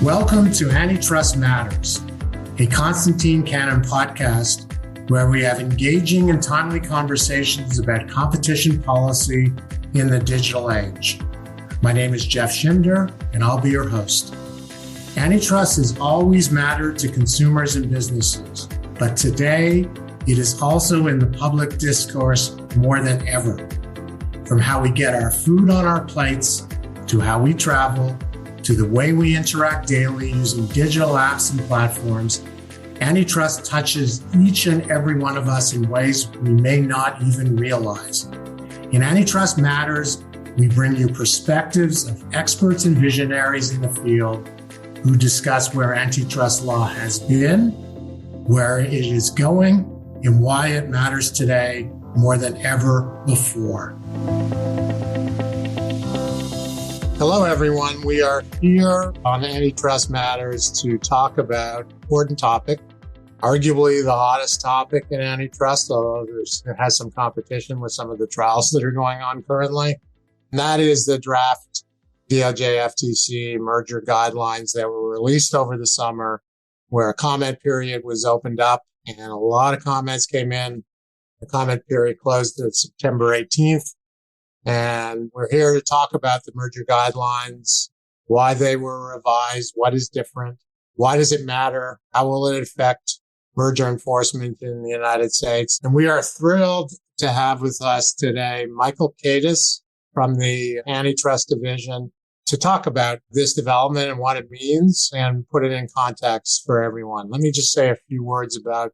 Welcome to Antitrust Matters, a Constantine Cannon podcast where we have engaging and timely conversations about competition policy in the digital age. My name is Jeff Shinder, and I'll be your host. Antitrust has always mattered to consumers and businesses, but today it is also in the public discourse more than ever. From how we get our food on our plates, to how we travel, to the way we interact daily using digital apps and platforms, antitrust touches each and every one of us in ways we may not even realize. In Antitrust Matters, we bring you perspectives of experts and visionaries in the field who discuss where antitrust law has been, where it is going, and why it matters today more than ever before. Hello, everyone. We are here on Antitrust Matters to talk about an important topic, arguably the hottest topic in antitrust, although it has some competition with some of the trials that are going on currently. And that is the draft DOJ FTC merger guidelines that were released over the summer, where a comment period was opened up and a lot of comments came in. The comment period closed at September 18th. And we're here to talk about the merger guidelines, why they were revised, what is different, why does it matter, how will it affect merger enforcement in the United States. And we are thrilled to have with us today Michael Kades from the Antitrust Division to talk about this development and what it means and put it in context for everyone. Let me just say a few words about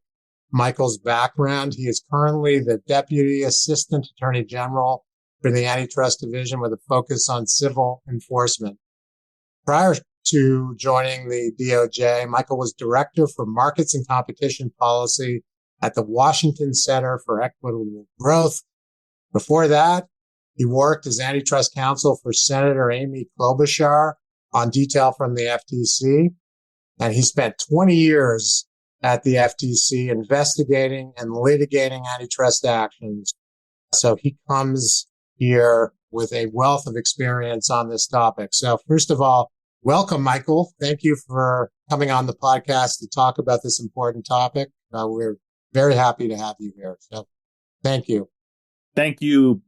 Michael's background. He is currently the Deputy Assistant Attorney General for the Antitrust Division with a focus on civil enforcement. Prior to joining the DOJ, Michael was Director for Markets and Competition Policy at the Washington Center for Equitable Growth. Before that, he worked as antitrust counsel for Senator Amy Klobuchar on detail from the FTC, and he spent 20 years at the FTC investigating and litigating antitrust actions. So he comes here with a wealth of experience on this topic. So first of all, welcome, Michael. Thank you for coming on the podcast to talk about this important topic. We're very happy to have you here. So thank you. Thank you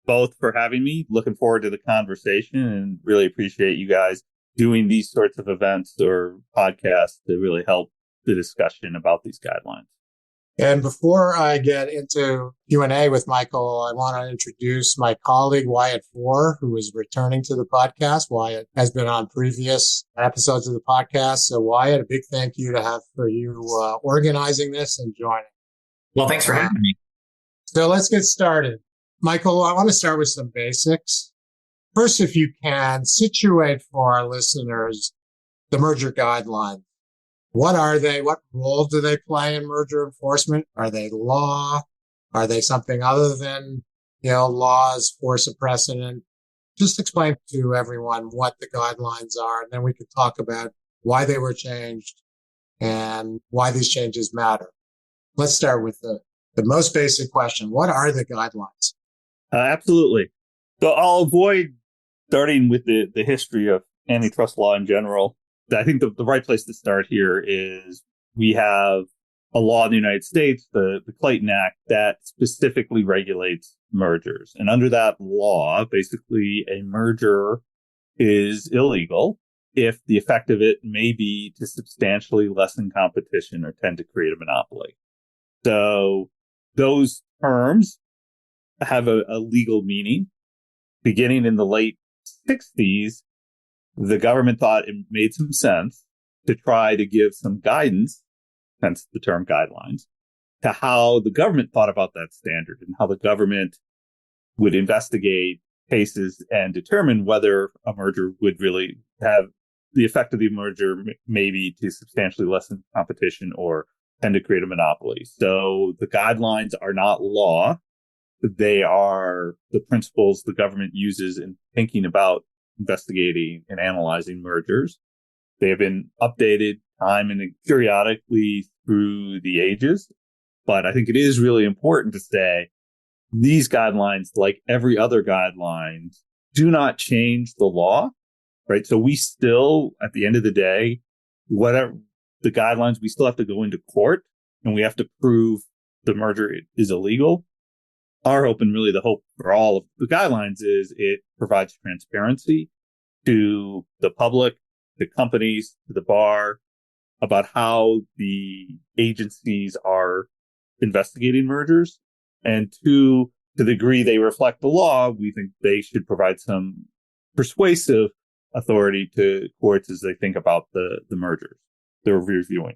both for having me. Looking forward to the conversation and really appreciate you guys doing these sorts of events or podcasts to really help the discussion about these guidelines. And before I get into Q&A with Michael, I want to introduce my colleague, Wyatt Fore, who is returning to the podcast. Wyatt has been on previous episodes of the podcast. So Wyatt, a big thank you for you organizing this and joining. Well, thanks for having me. So let's get started. Michael, I want to start with some basics. First, if you can, situate for our listeners the merger guidelines. What are they? What role do they play in merger enforcement? Are they law? Are they something other than, laws, force of precedent? Just explain to everyone what the guidelines are, and then we could talk about why they were changed and why these changes matter. Let's start with the most basic question. What are the guidelines? Absolutely. So I'll avoid starting with the history of antitrust law in general. I think the right place to start here is we have a law in the United States, the Clayton Act, that specifically regulates mergers. And under that law, basically a merger is illegal if the effect of it may be to substantially lessen competition or tend to create a monopoly. So those terms have a legal meaning. Beginning in the late 60s, the government thought it made some sense to try to give some guidance, hence the term guidelines, to how the government thought about that standard and how the government would investigate cases and determine whether a merger would really have the effect of the merger maybe to substantially lessen competition or tend to create a monopoly. So the guidelines are not law. They are the principles the government uses in thinking about investigating and analyzing mergers. They have been updated time and periodically through the ages. But I think it is really important to say these guidelines, like every other guidelines, do not change the law. right? So we still, at the end of the day, whatever the guidelines, we still have to go into court and we have to prove the merger is illegal. Our hope, and really the hope for all of the guidelines, is it provides transparency to the public, the companies, to the bar, about how the agencies are investigating mergers. And to the degree they reflect the law, we think they should provide some persuasive authority to courts as they think about the mergers they're reviewing.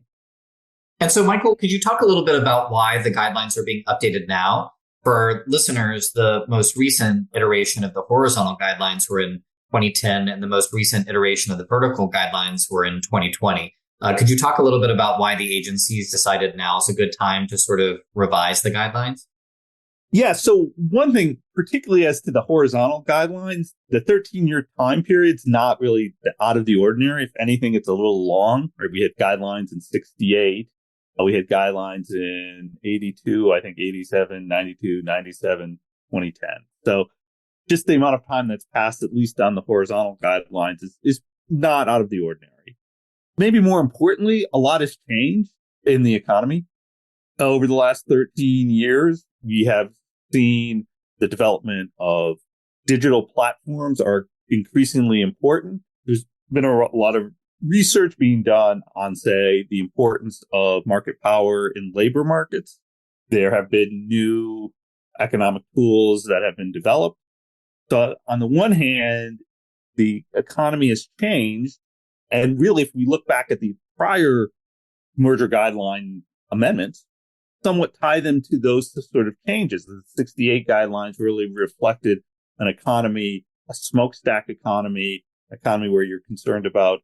And so, Michael, could you talk a little bit about why the guidelines are being updated now? For our listeners, the most recent iteration of the horizontal guidelines were in 2010, and the most recent iteration of the vertical guidelines were in 2020. Could you talk a little bit about why the agencies decided now is a good time to sort of revise the guidelines? Yeah. So one thing, particularly as to the horizontal guidelines, the 13-year time period's not really out of the ordinary. If anything, it's a little long. Right? We had guidelines in 68. We had guidelines in 82, I think 87, 92, 97, 2010. So just the amount of time that's passed, at least on the horizontal guidelines, is not out of the ordinary. Maybe more importantly, a lot has changed in the economy. Over the last 13 years, we have seen the development of digital platforms are increasingly important. There's been a lot of research being done on, say, the importance of market power in labor markets. There have been new economic tools that have been developed. So on the one hand, the economy has changed. And really, if we look back at the prior merger guideline amendments, somewhat tie them to those sort of changes. The 68 guidelines really reflected an economy, a smokestack economy where you're concerned about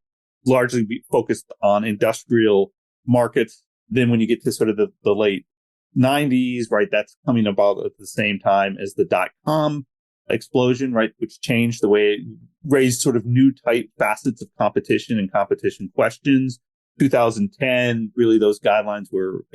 largely be focused on industrial markets. Then when you get to sort of the late 90s, right, that's coming about at the same time as the dot-com explosion, right, which changed the way it raised sort of new type facets of competition and competition questions. 2010, really those guidelines were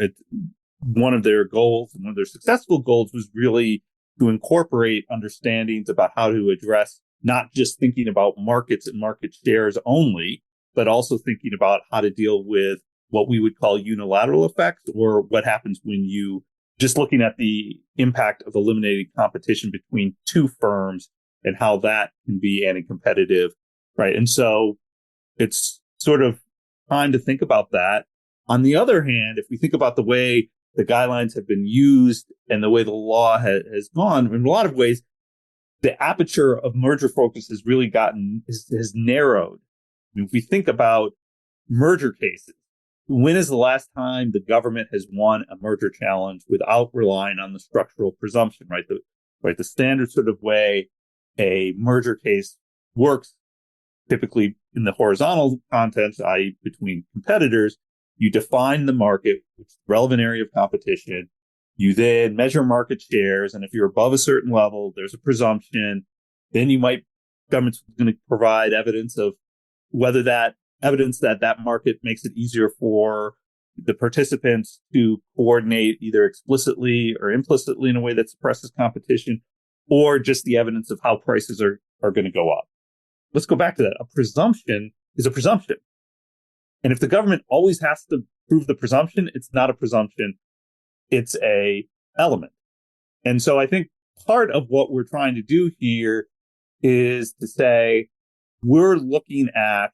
one of their goals, and one of their successful goals was really to incorporate understandings about how to address not just thinking about markets and market shares only, but also thinking about how to deal with what we would call unilateral effects, or what happens when you just looking at the impact of eliminating competition between two firms and how that can be anti-competitive, right? And so it's sort of time to think about that. On the other hand, if we think about the way the guidelines have been used and the way the law has gone, in a lot of ways, the aperture of merger focus has really has narrowed. I mean, if we think about merger cases, when is the last time the government has won a merger challenge without relying on the structural presumption, right? The standard sort of way a merger case works, typically in the horizontal context, i.e. between competitors, you define the market, which is the relevant area of competition. You then measure market shares. And if you're above a certain level, there's a presumption. Then government's going to provide evidence of whether that market makes it easier for the participants to coordinate either explicitly or implicitly in a way that suppresses competition, or just the evidence of how prices are going to go up. Let's go back to that. A presumption is a presumption. And if the government always has to prove the presumption, it's not a presumption. It's a element. And so I think part of what we're trying to do here is to say, we're looking at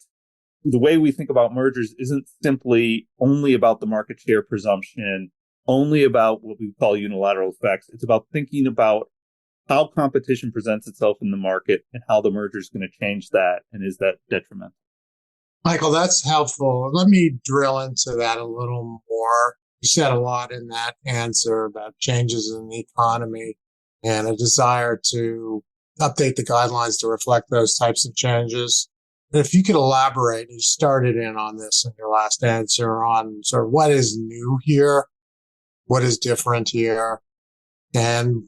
the way we think about mergers isn't simply only about the market share presumption, only about what we call unilateral effects. It's about thinking about how competition presents itself in the market and how the merger is going to change that. And is that detrimental? Michael, that's helpful. Let me drill into that a little more. You said a lot in that answer about changes in the economy and a desire to update the guidelines to reflect those types of changes. If you could elaborate, you started in on this in your last answer on sort of what is new here, what is different here. And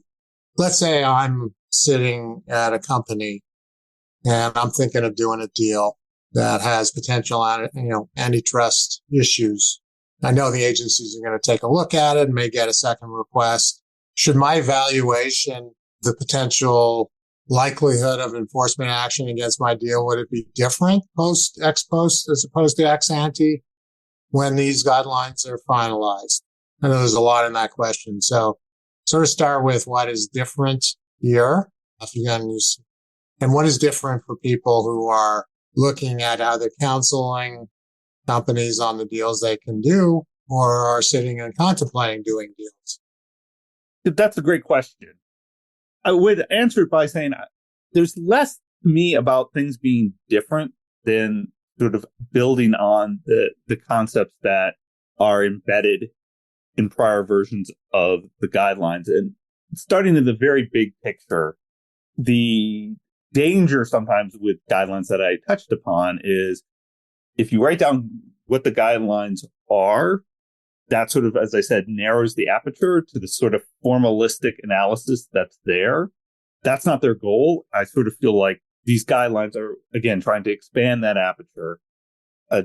let's say I'm sitting at a company and I'm thinking of doing a deal that has potential, antitrust issues. I know the agencies are going to take a look at it and may get a second request. Should my evaluation, the potential likelihood of enforcement action against my deal, would it be different ex post as opposed to ex ante when these guidelines are finalized? I know there's a lot in that question. So sort of start with what is different here, if you're going to use, and what is different for people who are looking at either counseling companies on the deals they can do or are sitting and contemplating doing deals. That's a great question. I would answer it by saying there's less to me about things being different than sort of building on the concepts that are embedded in prior versions of the guidelines. And starting in the very big picture, the danger sometimes with guidelines that I touched upon is if you write down what the guidelines are, that sort of, as I said, narrows the aperture to the sort of formalistic analysis that's there. That's not their goal. I sort of feel like these guidelines are, again, trying to expand that aperture.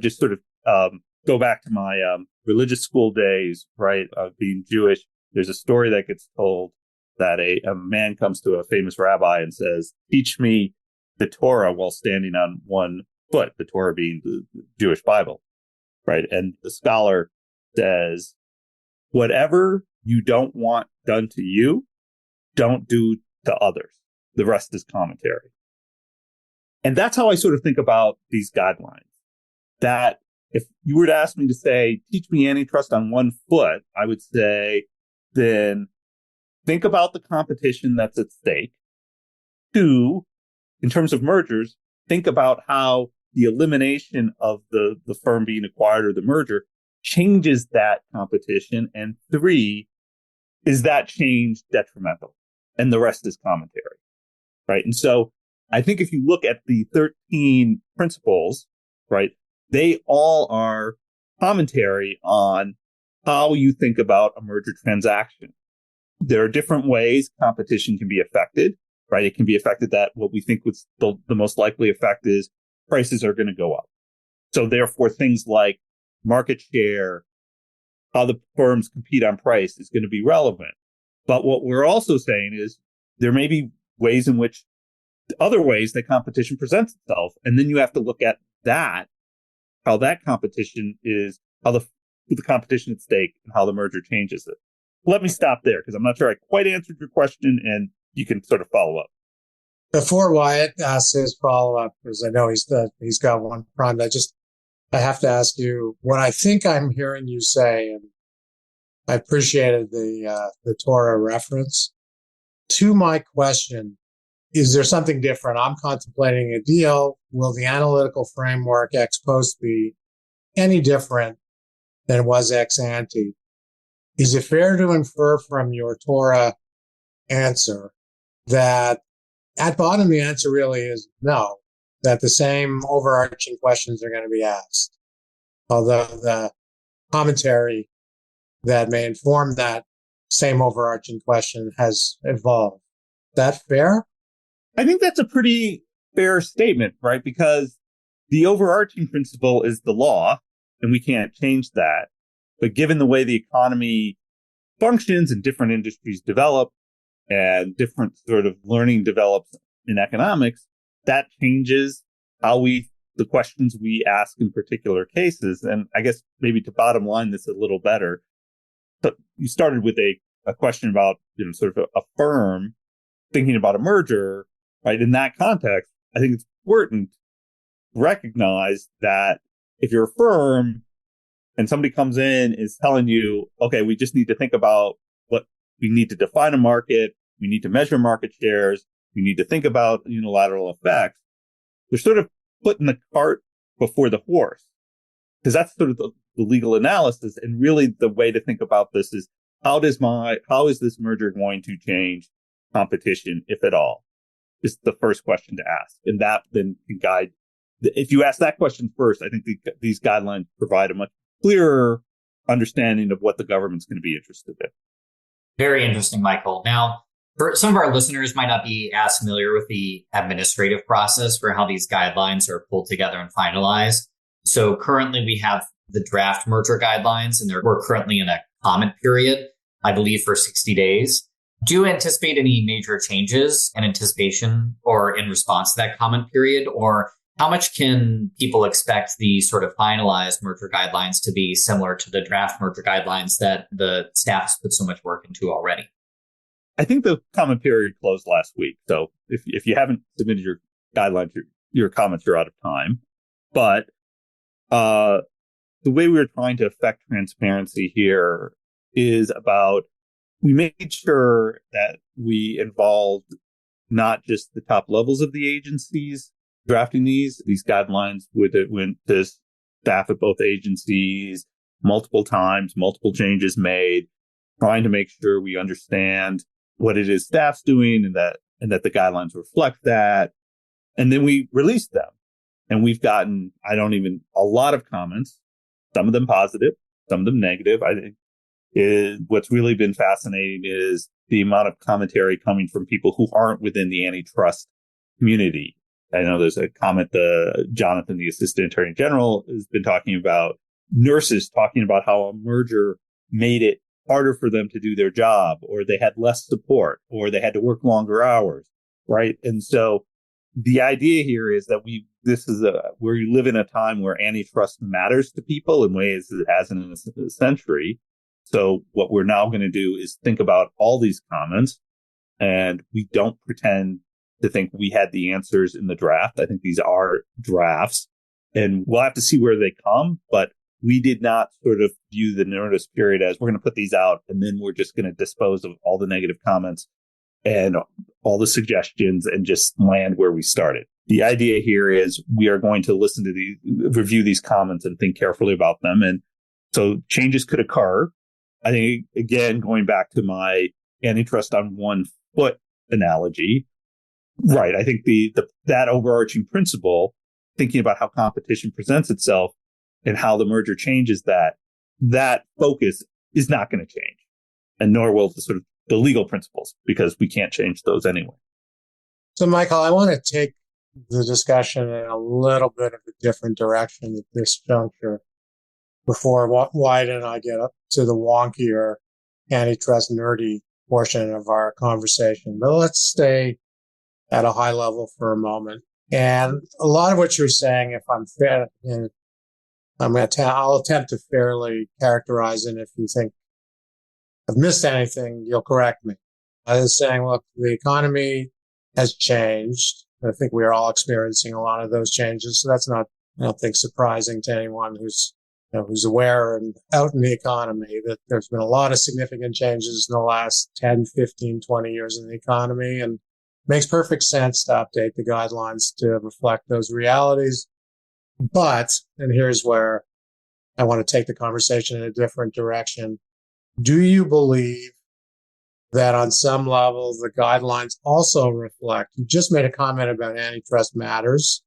Just sort of go back to my religious school days, right, of being Jewish. There's a story that gets told that a man comes to a famous rabbi and says, teach me the Torah while standing on one foot, the Torah being the Jewish Bible, right? And the scholar says, whatever you don't want done to you, don't do to others. The rest is commentary. And that's how I sort of think about these guidelines. That if you were to ask me to say, teach me antitrust on one foot, I would say, then think about the competition that's at stake. 2, in terms of mergers, think about how the elimination of the firm being acquired or the merger changes that competition. And 3, is that change detrimental? And the rest is commentary, right? And so I think if you look at the 13 principles, right, they all are commentary on how you think about a merger transaction. There are different ways competition can be affected, right? It can be affected that what we think was the most likely effect is prices are going to go up. So therefore, things like market share, how the firms compete on price is going to be relevant. But what we're also saying is there may be ways in which other ways that competition presents itself. And then you have to look at that, how that competition is, how the competition at stake and how the merger changes it. Let me stop there because I'm not sure I quite answered your question and you can sort of follow up. Before Wyatt asks his follow-up, because I know he's got one primed, I have to ask you what I think I'm hearing you say, and I appreciated the Torah reference. To my question, is there something different? I'm contemplating a deal. Will the analytical framework ex post be any different than it was ex ante? Is it fair to infer from your Torah answer that at bottom the answer really is no, that the same overarching questions are going to be asked, although the commentary that may inform that same overarching question has evolved? Is that fair? I think that's a pretty fair statement, right? Because the overarching principle is the law, and we can't change that. But given the way the economy functions and different industries develop and different sort of learning develops in economics, that changes how the questions we ask in particular cases. And I guess maybe to bottom line this a little better, but you started with a question about, sort of a firm thinking about a merger, right? In that context, I think it's important to recognize that if you're a firm and somebody comes in is telling you, okay, we just need to think about what we need to define a market. We need to measure market shares. We need to think about unilateral effects. They're sort of putting the cart before the horse, because that's sort of the legal analysis. And really the way to think about this is how is this merger going to change competition, if at all, is the first question to ask. And that then can guide. If you ask that question first, I think these guidelines provide a much clearer understanding of what the government's going to be interested in. Very interesting, Michael. Now, for some of our listeners might not be as familiar with the administrative process for how these guidelines are pulled together and finalized. So currently we have the draft merger guidelines, and we're currently in a comment period, I believe, for 60 days. Do you anticipate any major changes in anticipation or in response to that comment period? Or how much can people expect the sort of finalized merger guidelines to be similar to the draft merger guidelines that the staff has put so much work into already? I think the comment period closed last week. So if you haven't submitted your guidelines, your comments, you're out of time. But the way we were trying to affect transparency here is about, we made sure that we involved not just the top levels of the agencies drafting these guidelines went to staff at both agencies multiple times, multiple changes made, trying to make sure we understand what it is staff's doing and that the guidelines reflect that. And then we released them. And we've gotten, a lot of comments, some of them positive, some of them negative. I think what's really been fascinating is the amount of commentary coming from people who aren't within the antitrust community. I know there's a comment, Jonathan, the Assistant Attorney General, has been talking about nurses talking about how a merger made it harder for them to do their job, or they had less support, or they had to work longer hours, right? And so the idea here is that we live in a time where antitrust matters to people in ways that it hasn't in a century. So what we're now going to do is think about all these comments, and we don't pretend to think we had the answers in the draft. I think these are drafts, and we'll have to see where they come. But we did not sort of view the notice period as we're going to put these out and then we're just going to dispose of all the negative comments and all the suggestions and just land where we started. The idea here is we are going to review these comments and think carefully about them. And so changes could occur. I think, again, going back to my antitrust on one foot analogy, right? I think that overarching principle, thinking about how competition presents itself and how the merger changes that focus is not going to change, and nor will the legal principles, because we can't change those anyway. So, Michael, I want to take the discussion in a little bit of a different direction at this juncture before Wyatt and I get up to the wonkier antitrust nerdy portion of our conversation. But let's stay at a high level for a moment. And a lot of what you're saying, if I'm fair, and I'll attempt to fairly characterize it. If you think I've missed anything, you'll correct me. I was saying, look, the economy has changed. I think we are all experiencing a lot of those changes. So that's not, I don't think, surprising to anyone who's aware and out in the economy, that there's been a lot of significant changes in the last 10, 15, 20 years in the economy, and it makes perfect sense to update the guidelines to reflect those realities. But, and here's where I want to take the conversation in a different direction. Do you believe that on some level the guidelines also reflect? You just made a comment about antitrust matters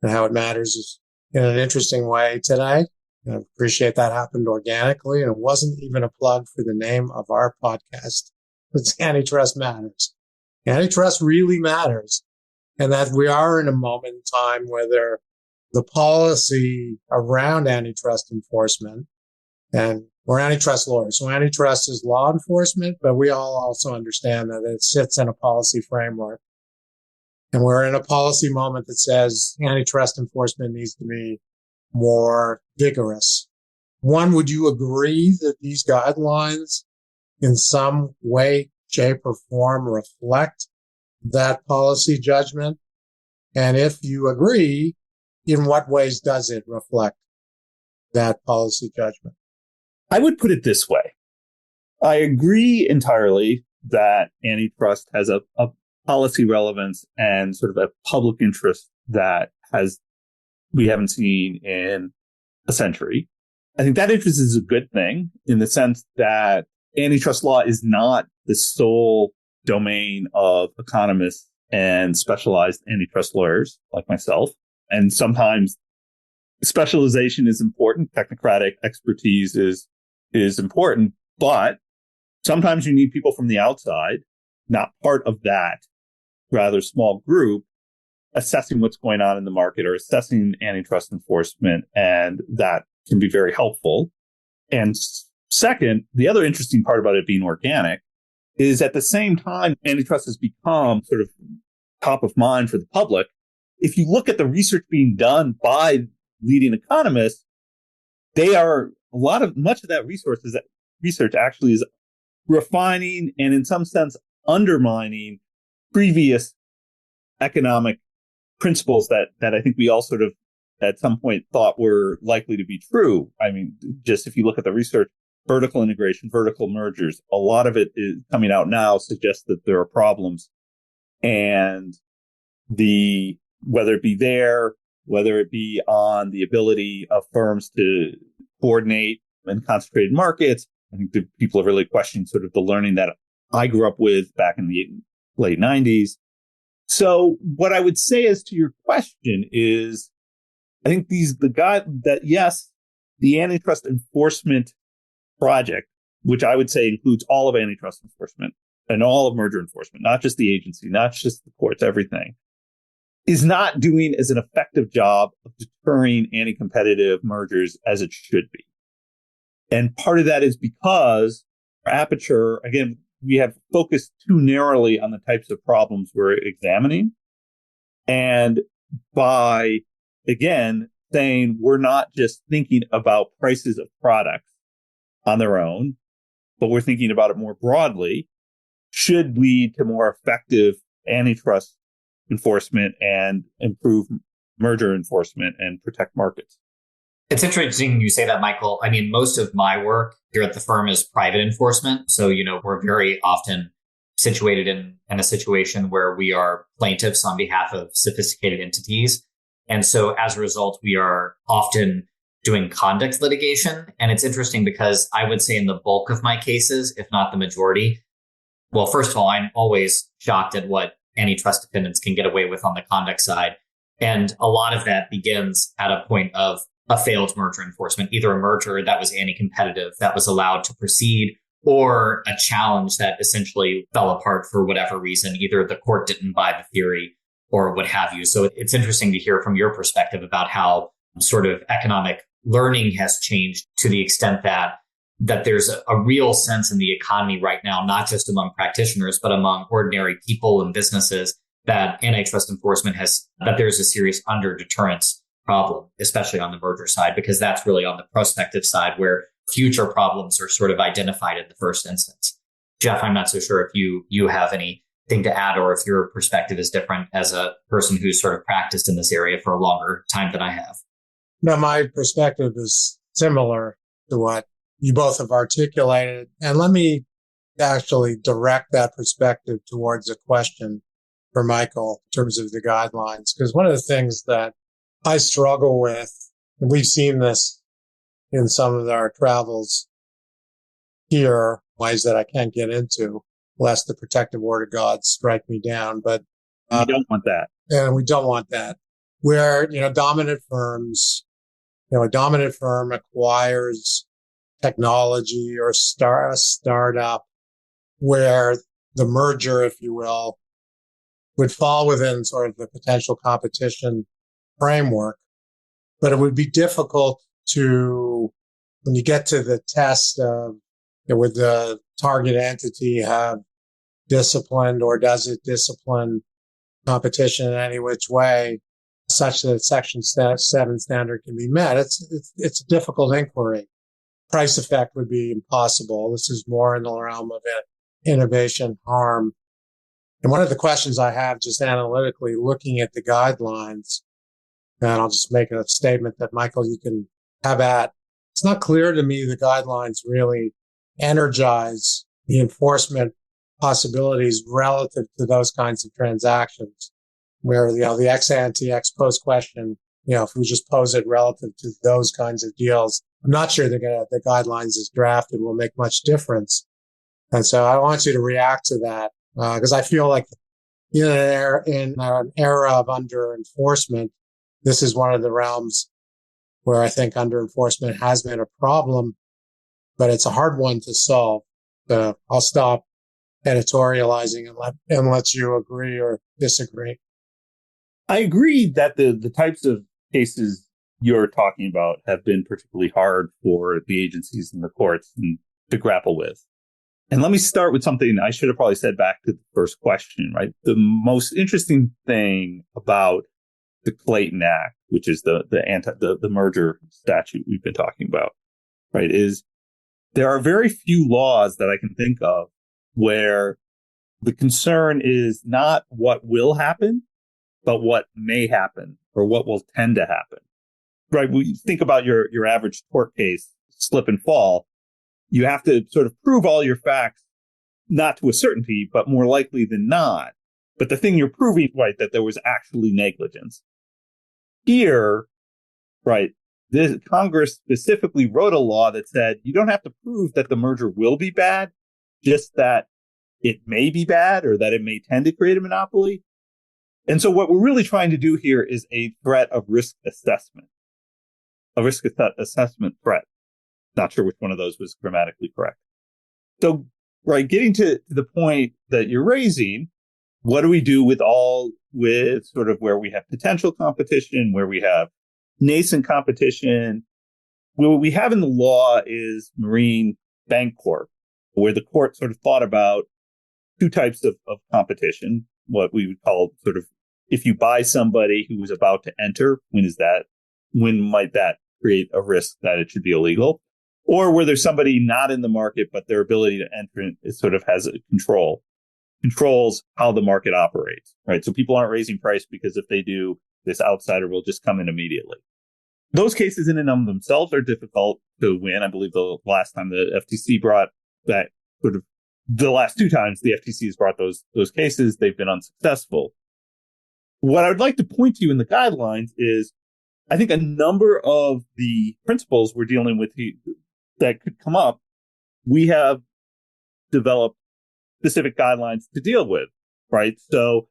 and how it matters in an interesting way today. I appreciate that happened organically, and it wasn't even a plug for the name of our podcast. It's Antitrust Matters. Antitrust really matters, and that we are in a moment in time where the policy around antitrust enforcement, and we're antitrust lawyers. So antitrust is law enforcement, but we all also understand that it sits in a policy framework. And we're in a policy moment that says antitrust enforcement needs to be more vigorous. One, would you agree that these guidelines in some way, shape, or form reflect that policy judgment? And if you agree, in what ways does it reflect that policy judgment? I would put it this way. I agree entirely that antitrust has a policy relevance and sort of a public interest that we haven't seen in a century. I think that interest is a good thing in the sense that antitrust law is not the sole domain of economists and specialized antitrust lawyers like myself. And sometimes specialization is important. Technocratic expertise is important, but sometimes you need people from the outside, not part of that rather small group, assessing what's going on in the market or assessing antitrust enforcement. And that can be very helpful. And second, the other interesting part about it being organic is at the same time, antitrust has become sort of top of mind for the public. If you look at the research being done by leading economists, much of that research actually is refining and in some sense undermining previous economic principles that I think we all sort of at some point thought were likely to be true. I mean, just if you look at the research, vertical integration, vertical mergers, a lot of it is coming out now suggests that there are problems. And whether it be on the ability of firms to coordinate in concentrated markets, I think the people are really questioning sort of the learning that I grew up with back in the late 90s. So what I would say as to your question is, I think yes, the antitrust enforcement project, which I would say includes all of antitrust enforcement and all of merger enforcement, not just the agency, not just the courts, everything, is not doing as an effective job of deterring anti-competitive mergers as it should be. And part of that is because our aperture, again, we have focused too narrowly on the types of problems we're examining. And by, again, saying we're not just thinking about prices of products on their own, but we're thinking about it more broadly, should lead to more effective antitrust enforcement and improve merger enforcement and protect markets. It's interesting you say that, Michael. I mean, most of my work here at the firm is private enforcement. So, we're very often situated in a situation where we are plaintiffs on behalf of sophisticated entities. And so as a result, we are often doing conduct litigation. And it's interesting because I would say in the bulk of my cases, if not the majority, well, first of all, I'm always shocked at what antitrust defendants can get away with on the conduct side. And a lot of that begins at a point of a failed merger enforcement, either a merger that was anti-competitive that was allowed to proceed, or a challenge that essentially fell apart for whatever reason. Either the court didn't buy the theory or what have you. So it's interesting to hear from your perspective about how sort of economic learning has changed to the extent that there's a real sense in the economy right now, not just among practitioners, but among ordinary people and businesses, that antitrust enforcement that there's a serious under-deterrence problem, especially on the merger side, because that's really on the prospective side where future problems are sort of identified in the first instance. Jeff, I'm not so sure if you have anything to add, or if your perspective is different as a person who's sort of practiced in this area for a longer time than I have. No, my perspective is similar to what you both have articulated. And let me actually direct that perspective towards a question for Michael in terms of the guidelines. Because one of the things that I struggle with, and we've seen this in some of our travels here, ways that I can't get into, lest the protective order gods strike me down. But we don't want that. And we don't want that. Where, dominant firms, a dominant firm acquires technology or a startup where the merger, if you will, would fall within sort of the potential competition framework. But it would be difficult when you get to the test of, would the target entity have disciplined, or does it discipline competition in any which way such that Section 7 standard can be met? It's a difficult inquiry. Price effect would be impossible. This is more in the realm of innovation harm. And one of the questions I have just analytically looking at the guidelines, and I'll just make a statement that, Michael, you can have at. It's not clear to me the guidelines really energize the enforcement possibilities relative to those kinds of transactions, where, the ex ante, ex post question, if we just pose it relative to those kinds of deals, I'm not sure the guidelines as drafted will make much difference. And so I want you to react to that, because I feel like in an era of under enforcement, this is one of the realms where I think under enforcement has been a problem, but it's a hard one to solve. So I'll stop editorializing and let you agree or disagree. I agree that the types of cases you're talking about have been particularly hard for the agencies and the courts to grapple with. And let me start with something I should have probably said back to the first question, right? The most interesting thing about the Clayton Act, which is the merger statute we've been talking about, right, is there are very few laws that I can think of where the concern is not what will happen, but what may happen or what will tend to happen, right? When you think about your average tort case, slip and fall, you have to sort of prove all your facts, not to a certainty, but more likely than not. But the thing you're proving, right, that there was actually negligence. Here, right, this Congress specifically wrote a law that said you don't have to prove that the merger will be bad, just that it may be bad or that it may tend to create a monopoly. And so what we're really trying to do here is a threat of risk assessment, a risk assessment threat. Not sure which one of those was grammatically correct. So, right, getting to the point that you're raising, what do we do with sort of where we have potential competition, where we have nascent competition? What we have in the law is Marine Bank Corp, where the court sort of thought about two types of competition, what we would call sort of if you buy somebody who is about to enter, when might that create a risk that it should be illegal? Or where there's somebody not in the market, but their ability to enter it sort of has a controls how the market operates, right? So people aren't raising price because if they do, this outsider will just come in immediately. Those cases in and of themselves are difficult to win. I believe the last time the FTC brought that the last two times the FTC has brought those cases, they've been unsuccessful. What I would like to point to in the guidelines is I think a number of the principles we're dealing with that could come up, we have developed specific guidelines to deal with, right? So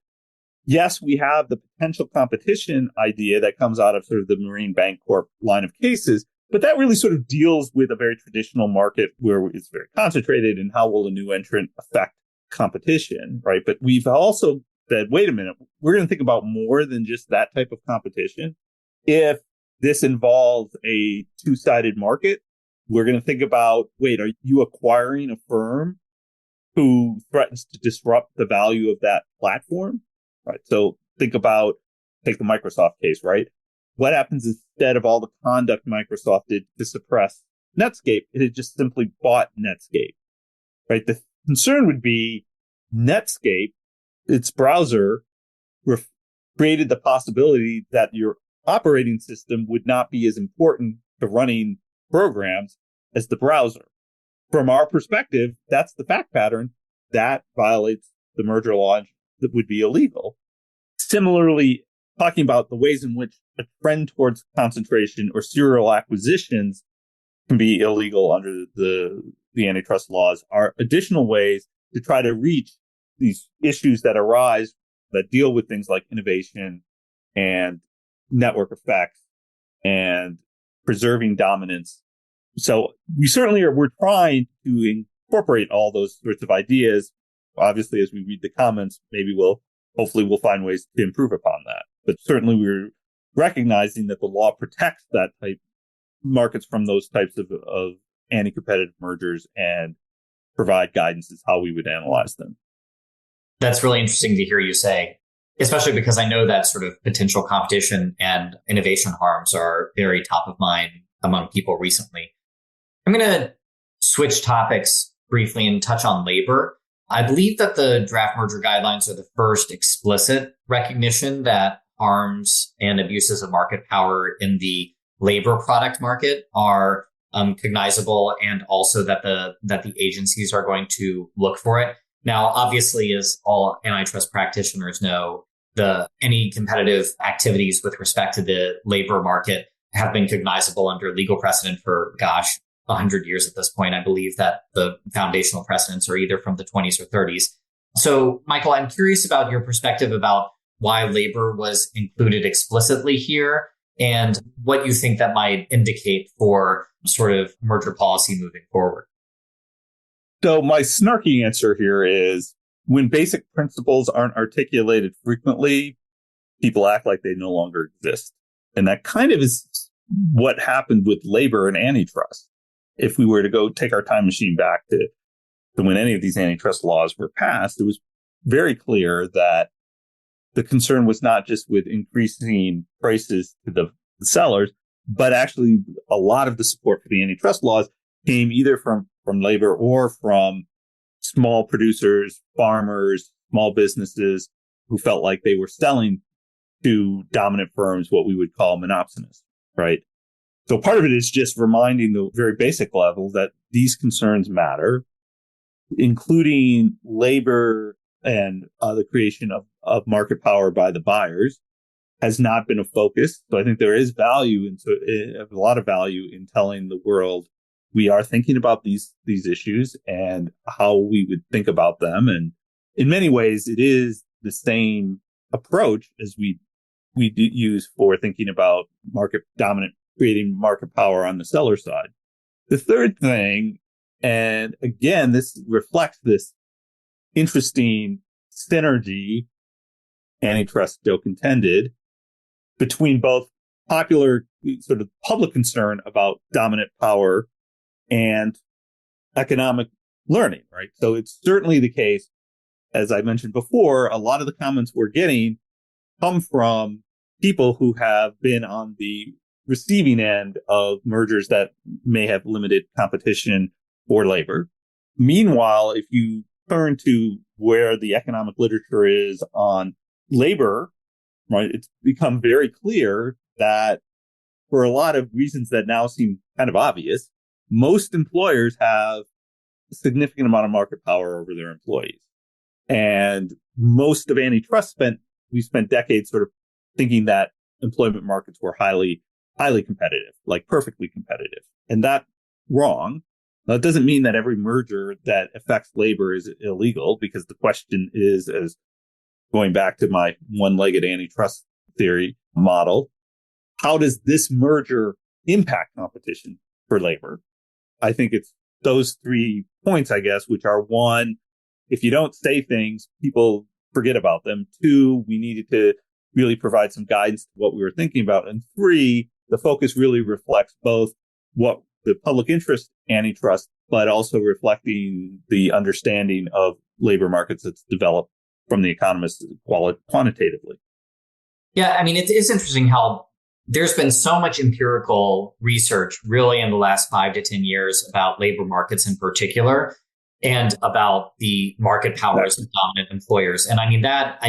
yes, we have the potential competition idea that comes out of sort of the Marine Bank Corp line of cases, but that really sort of deals with a very traditional market where it's very concentrated and how will a new entrant affect competition, right? But we've also said, wait a minute, we're going to think about more than just that type of competition. If this involves a two-sided market, we're going to think about, wait, are you acquiring a firm who threatens to disrupt the value of that platform? Right. So take the Microsoft case, right? What happens instead of all the conduct Microsoft did to suppress Netscape? It had just simply bought Netscape, right? The concern would be Netscape, its browser, created the possibility that your operating system would not be as important to running programs as the browser. From our perspective, that's the fact pattern that violates the merger law that would be illegal. Similarly, talking about the ways in which a trend towards concentration or serial acquisitions can be illegal under the antitrust laws are additional ways to try to reach these issues that arise that deal with things like innovation and network effects and preserving dominance. So we're trying to incorporate all those sorts of ideas. Obviously, as we read the comments, hopefully we'll find ways to improve upon that. But certainly we're recognizing that the law protects that type markets from those types of anti-competitive mergers and provide guidance as how we would analyze them. That's really interesting to hear you say, especially because I know that sort of potential competition and innovation harms are very top of mind among people recently. I'm going to switch topics briefly and touch on labor. I believe that the draft merger guidelines are the first explicit recognition that harms and abuses of market power in the labor product market are cognizable, and also that the agencies are going to look for it. Now, obviously, as all antitrust practitioners know, any competitive activities with respect to the labor market have been cognizable under legal precedent for, 100 years at this point. I believe that the foundational precedents are either from the 20s or 30s. So, Michael, I'm curious about your perspective about why labor was included explicitly here and what you think that might indicate for sort of merger policy moving forward. So my snarky answer here is when basic principles aren't articulated frequently, people act like they no longer exist. And that kind of is what happened with labor and antitrust. If we were to go take our time machine back to So when any of these antitrust laws were passed, it was very clear that the concern was not just with increasing prices to the sellers, but actually a lot of the support for the antitrust laws came either from labor or from small producers, farmers, small businesses who felt like they were selling to dominant firms, what we would call monopsonists, right? So part of it is just reminding the very basic level that these concerns matter, including labor and the creation of market power by the buyers has not been a focus. So I think there is a lot of value in telling the world we are thinking about these issues and how we would think about them. And in many ways, it is the same approach as we use for thinking about creating market power on the seller side. The third thing, and again, this reflects this interesting synergy, antitrust still contended, between both popular sort of public concern about dominant power and economic learning, right? So it's certainly the case, as I mentioned before, a lot of the comments we're getting come from people who have been on the receiving end of mergers that may have limited competition for labor. Meanwhile, if you turn to where the economic literature is on labor, right, it's become very clear that for a lot of reasons that now seem kind of obvious, most employers have a significant amount of market power over their employees. And most of antitrust we spent decades sort of thinking that employment markets were highly competitive, like perfectly competitive. And that's wrong. Now, it doesn't mean that every merger that affects labor is illegal, because the question is, as going back to my one-legged antitrust theory model, how does this merger impact competition for labor? I think it's those 3 points, I guess, which are: one, if you don't say things, people forget about them. 2, we needed to really provide some guidance to what we were thinking about. And 3, the focus really reflects both what the public interest antitrust, but also reflecting the understanding of labor markets that's developed from the economists quantitatively. Yeah, I mean, it is interesting how there's been so much empirical research really in the last 5 to 10 years about labor markets in particular, and about the market powers of dominant employers. And I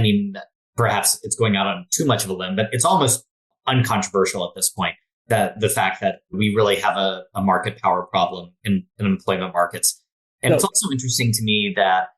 mean, perhaps it's going out on too much of a limb, but it's almost uncontroversial at this point, that the fact that we really have a market power problem in employment markets. And It's also interesting to me that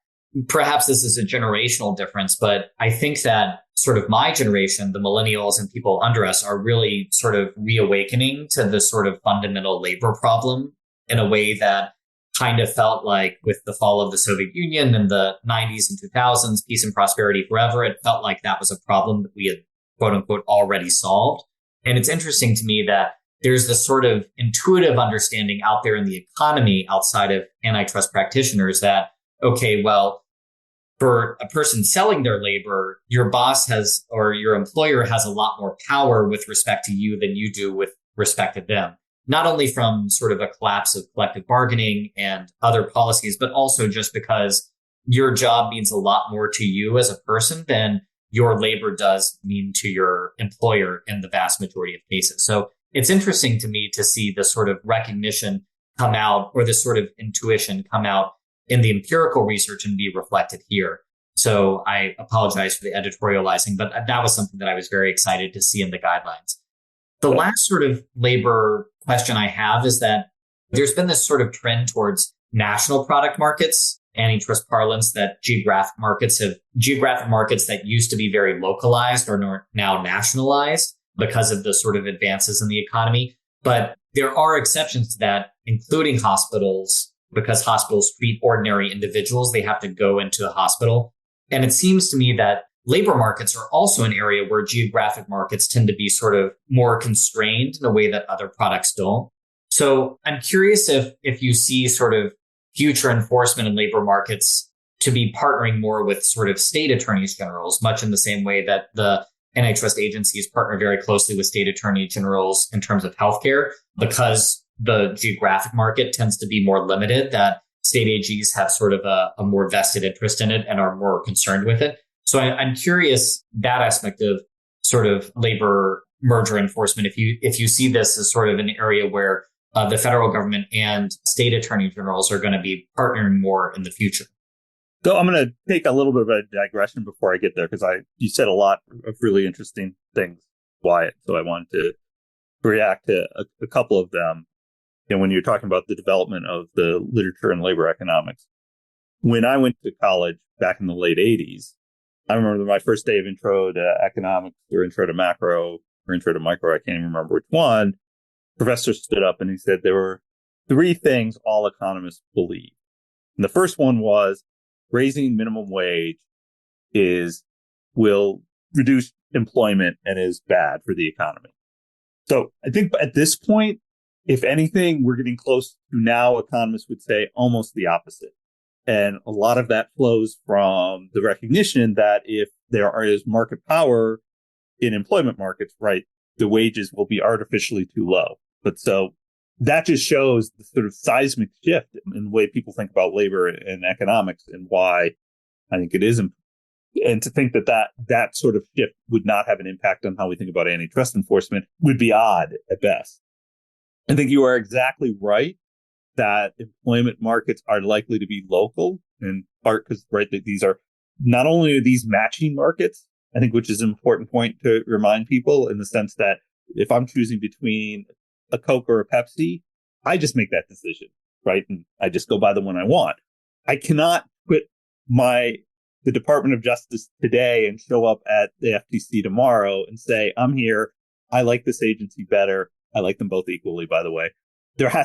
perhaps this is a generational difference, but I think that sort of my generation, the millennials and people under us, are really sort of reawakening to the sort of fundamental labor problem in a way that kind of felt like with the fall of the Soviet Union in the 90s and 2000s, peace and prosperity forever, it felt like that was a problem that we had, quote unquote, already solved. And it's interesting to me that there's this sort of intuitive understanding out there in the economy outside of antitrust practitioners that, okay, well, for a person selling their labor, your boss has, or your employer has a lot more power with respect to you than you do with respect to them. Not only from sort of a collapse of collective bargaining and other policies, but also just because your job means a lot more to you as a person than your labor does mean to your employer in the vast majority of cases. So it's interesting to me to see this sort of recognition come out, or this sort of intuition come out in the empirical research and be reflected here. So I apologize for the editorializing, but that was something that I was very excited to see in the guidelines. The last sort of labor question I have is that there's been this sort of trend towards national product markets, antitrust parlance, that geographic markets that used to be very localized are now nationalized because of the sort of advances in the economy. But there are exceptions to that, including hospitals, because hospitals treat ordinary individuals. They have to go into a hospital. And it seems to me that labor markets are also an area where geographic markets tend to be sort of more constrained in a way that other products don't. So I'm curious if you see sort of future enforcement in labor markets to be partnering more with sort of state attorneys generals, much in the same way that the antitrust agencies partner very closely with state attorney generals in terms of healthcare, because the geographic market tends to be more limited, that state AGs have sort of a more vested interest in it and are more concerned with it. So I'm curious that aspect of sort of labor merger enforcement, if you see this as sort of an area where the federal government and state attorney generals are going to be partnering more in the future. So I'm going to take a little bit of a digression before I get there, because you said a lot of really interesting things, Wyatt. So I wanted to react to a couple of them. And when you're talking about the development of the literature in labor economics, when I went to college back in the late 80s, I remember my first day of intro to economics or intro to macro or intro to micro, I can't even remember which one. Professor stood up and he said there were three things all economists believe. And the first one was raising minimum wage will reduce employment and is bad for the economy. So I think at this point, if anything, we're getting close to now economists would say almost the opposite. And a lot of that flows from the recognition that if there is market power in employment markets, right, the wages will be artificially too low. But so that just shows the sort of seismic shift in the way people think about labor and economics and why I think it is. And to think that sort of shift would not have an impact on how we think about antitrust enforcement would be odd at best. I think you are exactly right that employment markets are likely to be local, in part because, right, that these are not only are these matching markets, I think, which is an important point to remind people in the sense that if I'm choosing between a Coke or a Pepsi, I just make that decision, right? And I just go buy the one I want. I cannot quit the Department of Justice today and show up at the FTC tomorrow and say, I'm here. I like this agency better. I like them both equally, by the way.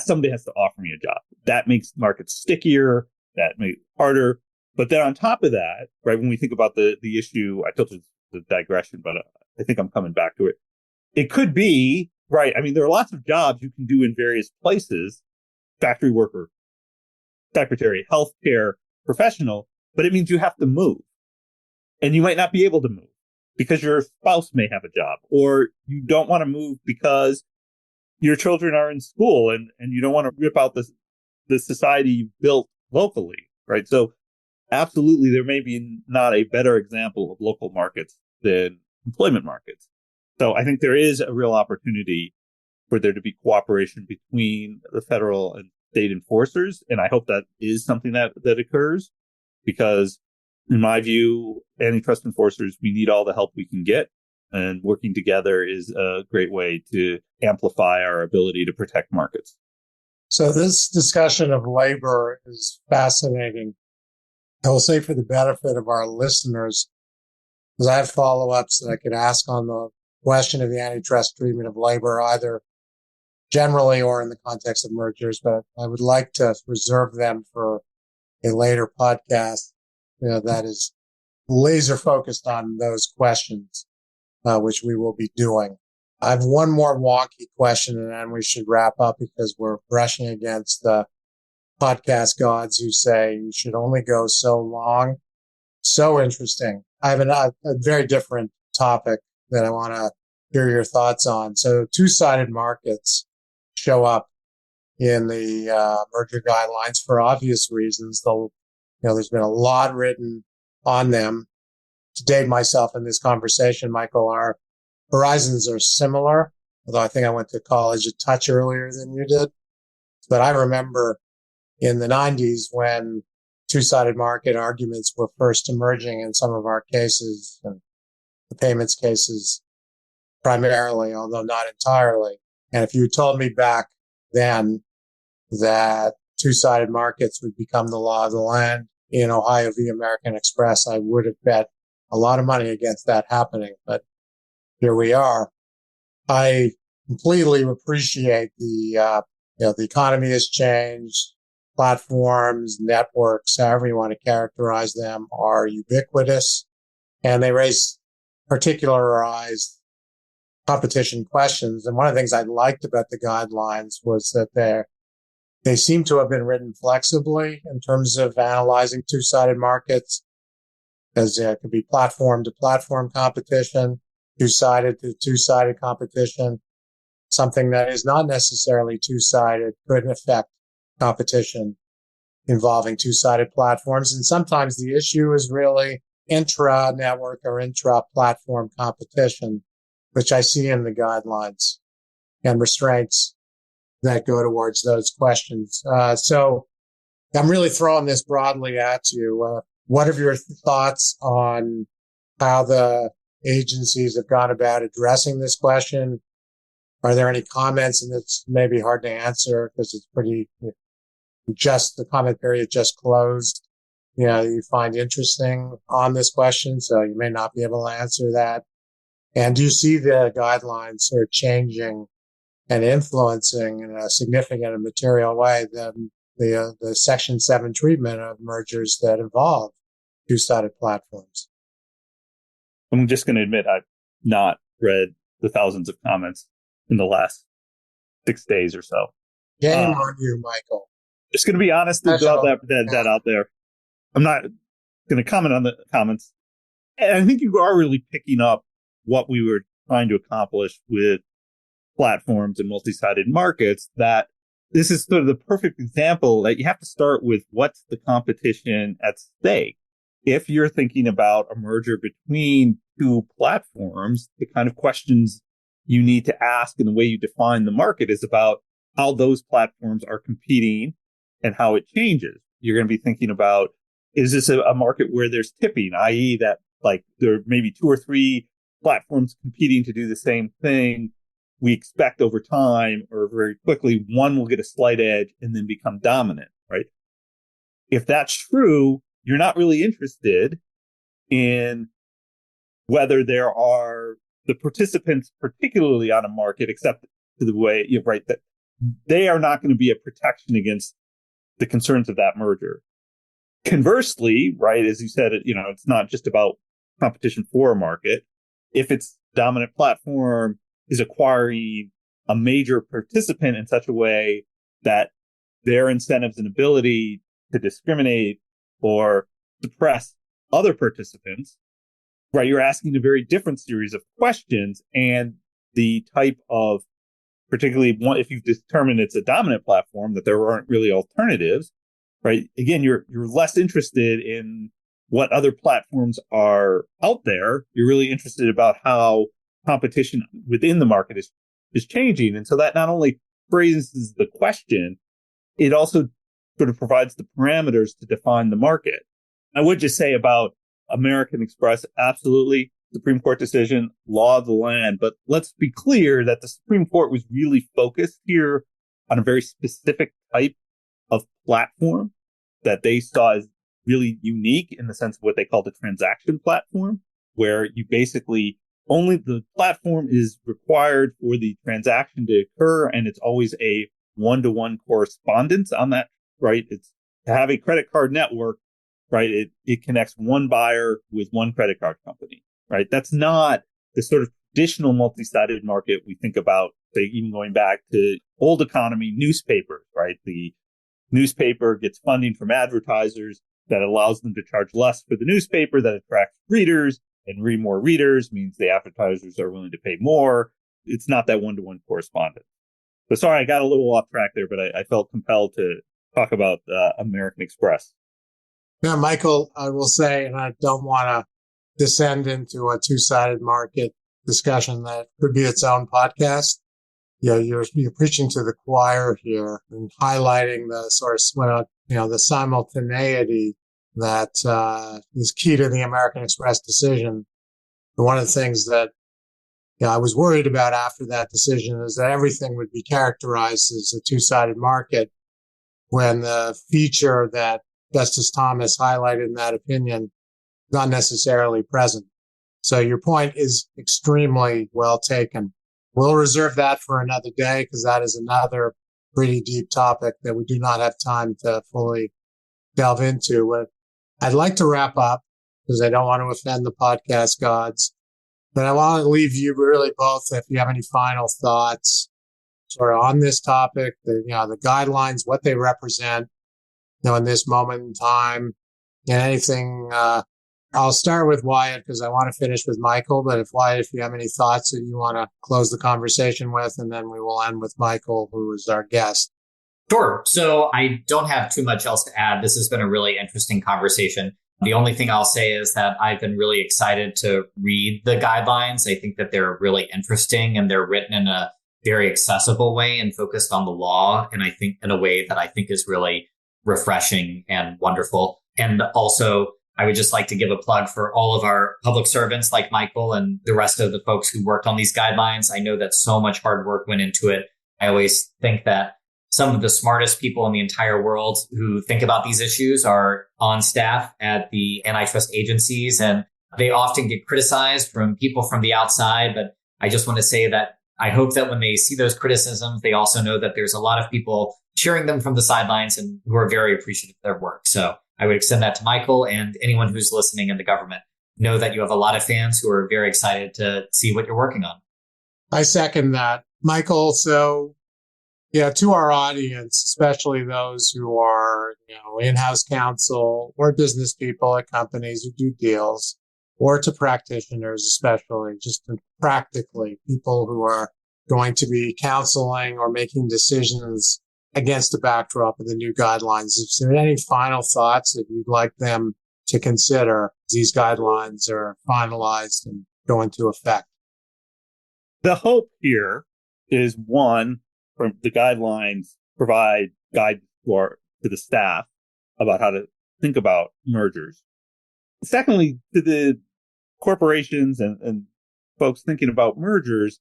Somebody has to offer me a job. That makes markets stickier. That makes it harder. But then on top of that, right, when we think about the issue, I told you the digression, but I think I'm coming back to it. It could be, right, I mean, there are lots of jobs you can do in various places, factory worker, secretary, healthcare professional, but it means you have to move. And you might not be able to move because your spouse may have a job, or you don't want to move because your children are in school and you don't want to rip out the society you built locally, right? So absolutely, there may be not a better example of local markets than employment markets. So I think there is a real opportunity for there to be cooperation between the federal and state enforcers. And I hope that is something that occurs, because in my view, antitrust enforcers, we need all the help we can get. And working together is a great way to amplify our ability to protect markets. So this discussion of labor is fascinating. I will say, for the benefit of our listeners, because I have follow-ups that I could ask on the question of the antitrust treatment of labor, either generally or in the context of mergers, but I would like to reserve them for a later podcast, that is laser focused on those questions. Which we will be doing. I have one more wonky question, and then we should wrap up because we're brushing against the podcast gods who say you should only go so long. So interesting. I have a very different topic that I want to hear your thoughts on. So two-sided markets show up in the merger guidelines for obvious reasons. There's been a lot written on them. To date myself in this conversation, Michael, our horizons are similar, although I think I went to college a touch earlier than you did. But I remember in the 90s when two-sided market arguments were first emerging in some of our cases, and the payments cases primarily, although not entirely. And if you told me back then that two-sided markets would become the law of the land in Ohio v. American Express, I would have bet a lot of money against that happening, but here we are. I completely appreciate the economy has changed. Platforms, networks, however you want to characterize them, are ubiquitous, and they raise particularized competition questions. And one of the things I liked about the guidelines was that they seem to have been written flexibly in terms of analyzing two-sided markets, because it could be platform to platform competition, two-sided to two-sided competition. Something that is not necessarily two-sided could affect competition involving two-sided platforms. And sometimes the issue is really intra-network or intra-platform competition, which I see in the guidelines and restraints that go towards those questions. So I'm really throwing this broadly at you. What are your thoughts on how the agencies have gone about addressing this question? Are there any comments? And it's maybe hard to answer because it's pretty just the comment period just closed. You find interesting on this question, so you may not be able to answer that. And do you see the guidelines sort of changing and influencing in a significant and material way the Section 7 treatment of mergers that involve two-sided platforms? I'm just going to admit I've not read the thousands of comments in the last 6 days or so. Game on you, Michael. Just going to be honest and throw that out there. I'm not going to comment on the comments. And I think you are really picking up what we were trying to accomplish with platforms and multi-sided markets, that this is sort of the perfect example that you have to start with what's the competition at stake. If you're thinking about a merger between two platforms, the kind of questions you need to ask and the way you define the market is about how those platforms are competing and how it changes. You're going to be thinking about, is this a market where there's tipping, i.e. that like there may be two or three platforms competing to do the same thing. We expect over time or very quickly, one will get a slight edge and then become dominant, right? If that's true, you're not really interested in whether there are the participants, particularly on a market, except to the way you're right, that they are not going to be a protection against the concerns of that merger. Conversely, right, as you said, it's not just about competition for a market. If its dominant platform is acquiring a major participant in such a way that their incentives and ability to discriminate or suppress other participants, right, you're asking a very different series of questions. And the type of, particularly one, if you've determined it's a dominant platform, that there aren't really alternatives, right? Again, you're less interested in what other platforms are out there. You're really interested about how competition within the market is changing. And so that not only phrases the question, it also sort of provides the parameters to define the market. I would just say about American Express, absolutely, Supreme Court decision, law of the land. But let's be clear that the Supreme Court was really focused here on a very specific type of platform that they saw as really unique in the sense of what they call the transaction platform, where you basically only the platform is required for the transaction to occur. And it's always a one-to-one correspondence on that, right? It's to have a credit card network, right? It connects one buyer with one credit card company, right? That's not the sort of traditional multi-sided market we think about, say, even going back to old economy newspapers, right? The newspaper gets funding from advertisers that allows them to charge less for the newspaper, that attracts readers, and read more readers means the advertisers are willing to pay more. It's not that one-to-one correspondence. So sorry, I got a little off track there, but I felt compelled to talk about American Express. Yeah, Michael, I will say, and I don't want to descend into a two-sided market discussion that could be its own podcast. You're preaching to the choir here and highlighting the sort of, the simultaneity that is key to the American Express decision. And one of the things that I was worried about after that decision is that everything would be characterized as a two-sided market when the feature that Justice Thomas highlighted in that opinion is not necessarily present. So your point is extremely well taken. We'll reserve that for another day because that is another pretty deep topic that we do not have time to fully delve into. But I'd like to wrap up because I don't want to offend the podcast gods, but I want to leave you really both, if you have any final thoughts sort of on this topic, the guidelines, what they represent, in this moment in time, and anything. I'll start with Wyatt because I want to finish with Michael, but if you have any thoughts that you want to close the conversation with, and then we will end with Michael, who is our guest. Sure. So I don't have too much else to add. This has been a really interesting conversation. The only thing I'll say is that I've been really excited to read the guidelines. I think that they're really interesting and they're written in a very accessible way and focused on the law. And I think in a way that I think is really refreshing and wonderful. And also, I would just like to give a plug for all of our public servants like Michael and the rest of the folks who worked on these guidelines. I know that so much hard work went into it. I always think that some of the smartest people in the entire world who think about these issues are on staff at the antitrust agencies, and they often get criticized from people from the outside. But I just want to say that I hope that when they see those criticisms, they also know that there's a lot of people cheering them from the sidelines and who are very appreciative of their work. So I would extend that to Michael and anyone who's listening in the government. Know that you have a lot of fans who are very excited to see what you're working on. I second that, Michael. So yeah, to our audience, especially those who are, in-house counsel or business people at companies who do deals, or to practitioners, especially just practically people who are going to be counseling or making decisions against the backdrop of the new guidelines. Is there any final thoughts that you'd like them to consider as these guidelines are finalized and go into effect? The hope here is, one, from the guidelines provide guidance to the staff about how to think about mergers. Secondly, to the corporations and folks thinking about mergers,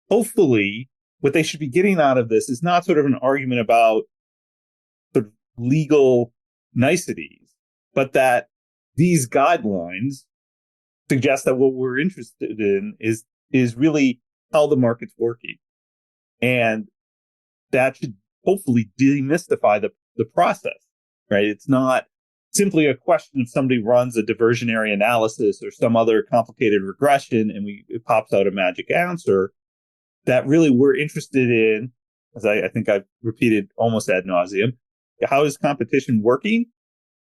hopefully what they should be getting out of this is not sort of an argument about sort of legal niceties, but that these guidelines suggest that what we're interested in is really how the market's working. And that should hopefully demystify the process, right? It's not simply a question if somebody runs a diversionary analysis or some other complicated regression and it pops out a magic answer. That really we're interested in, as I think I've repeated almost ad nauseum, how is competition working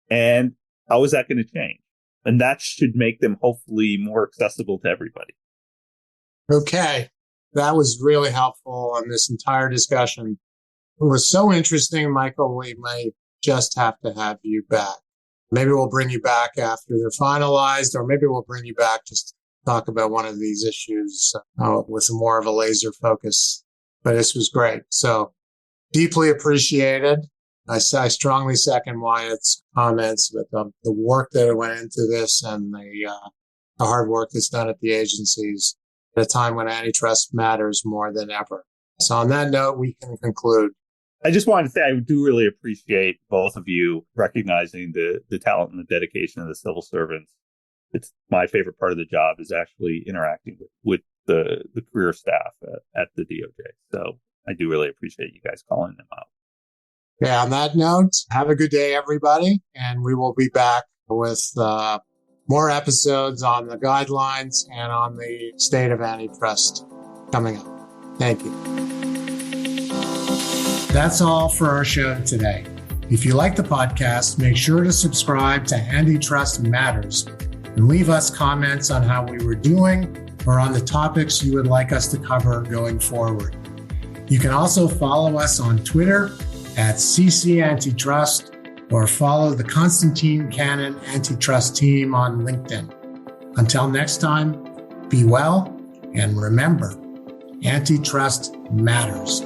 and how is that going to change? And that should make them hopefully more accessible to everybody. Okay. That was really helpful on this entire discussion. It was so interesting, Michael. We may just have to have you back. Maybe we'll bring you back after they're finalized, or maybe we'll bring you back just to talk about one of these issues with more of a laser focus. But this was great. So deeply appreciated. I strongly second Wyatt's comments with the work that went into this and the hard work that's done at the agencies at a time when antitrust matters more than ever. So on that note, we can conclude. I just wanted to say I do really appreciate both of you recognizing the talent and the dedication of the civil servants. It's my favorite part of the job is actually interacting with the career staff at the DOJ. So I do really appreciate you guys calling them out. Yeah, on that note, have a good day, everybody. And we will be back with more episodes on the guidelines and on the state of antitrust coming up. Thank you. That's all for our show today. If you like the podcast, make sure to subscribe to Antitrust Matters and leave us comments on how we were doing or on the topics you would like us to cover going forward. You can also follow us on Twitter at CC Antitrust or follow the Constantine Cannon Antitrust team on LinkedIn. Until next time, be well and remember, antitrust matters.